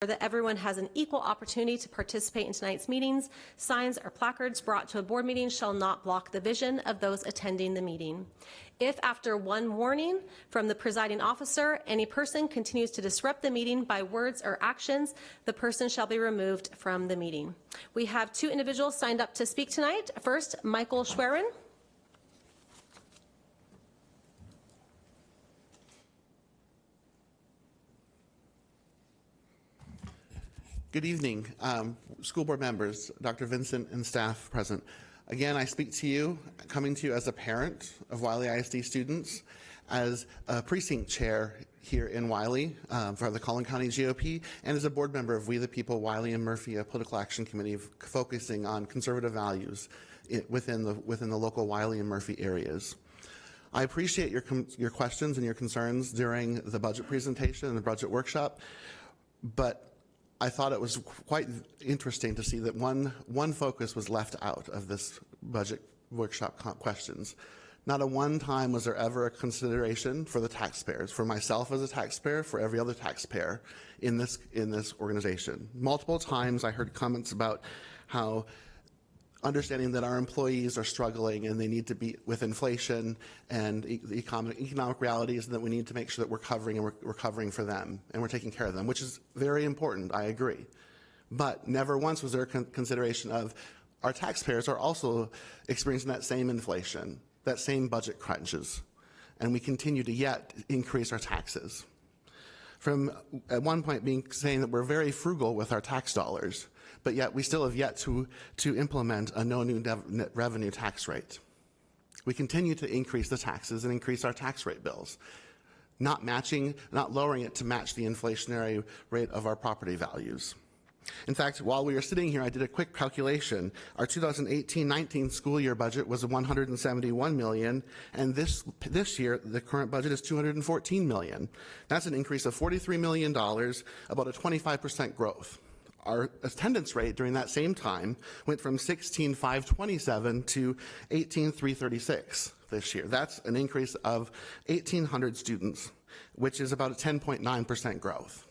that everyone has an equal opportunity to participate in tonight's meetings. Signs or placards brought to a board meeting shall not block the vision of those attending the meeting. If after one warning from the presiding officer, any person continues to disrupt the meeting by words or actions, the person shall be removed from the meeting. We have two individuals signed up to speak tonight. First, Michael Schwerin. Good evening, school board members, Dr. Vincent and staff present. Again, I speak to you, coming to you as a parent of Wylie ISD students, as a precinct chair here in Wylie for the Collin County GOP, and as a board member of We the People, Wylie and Murphy, a political action committee focusing on conservative values within the local Wylie and Murphy areas. I appreciate your questions and your concerns during the budget presentation and the budget workshop, but I thought it was quite interesting to see that one focus was left out of this budget workshop questions. Not a one time was there ever a consideration for the taxpayers, for myself as a taxpayer, for every other taxpayer in this organization. Multiple times I heard comments about how understanding that our employees are struggling and they need to be with inflation and the economic realities, and that we need to make sure that we're covering for them and we're taking care of them, which is very important. I agree. But never once was there a consideration of our taxpayers are also experiencing that same inflation, that same budget crunches, and we continue to yet increase our taxes. From at one point saying that we're very frugal with our tax dollars, but yet we still have yet to implement a no new net revenue tax rate. We continue to increase the taxes and increase our tax rate bills, not lowering it to match the inflationary rate of our property values. In fact, while we were sitting here, I did a quick calculation. Our 2018-19 school year budget was $171 million, and this year, the current budget is $214 million. That's an increase of $43 million, about a 25% growth. Our attendance rate during that same time went from 16,527 to 18,336 this year. That's an increase of 1,800 students, which is about a 10.9% growth.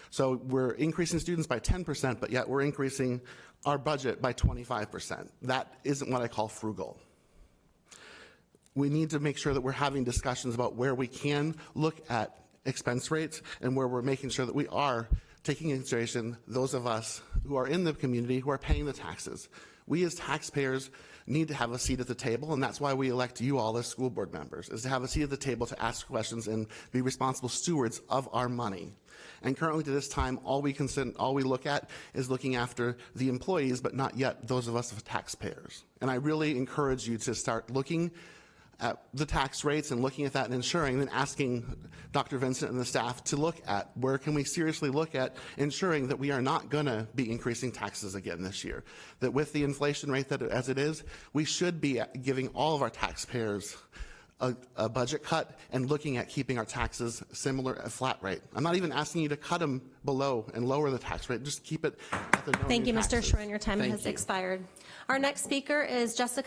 So we're increasing students by 10%, but yet we're increasing our budget by 25%. That isn't what I call frugal. We need to make sure that we're having discussions about where we can look at expense rates and where we're making sure that we are taking into consideration those of us who are in the community who are paying the taxes. We as taxpayers need to have a seat at the table, and that's why we elect you all as school board members, is to have a seat at the table to ask questions and be responsible stewards of our money. And currently to this time, all we look at is looking after the employees, but not yet those of us as taxpayers. And I really encourage you to start looking at the tax rates and looking at that and ensuring, then asking Dr. Vincent and the staff to look at where can we seriously look at ensuring that we are not going to be increasing taxes again this year. That with the inflation rate that as it is, we should be giving all of our taxpayers a budget cut and looking at keeping our taxes similar, a flat rate. I'm not even asking you to cut them below and lower the tax rate. Just keep it at the no. Thank you, Mr. Schwerin. Your time has expired. Our next speaker is Jessica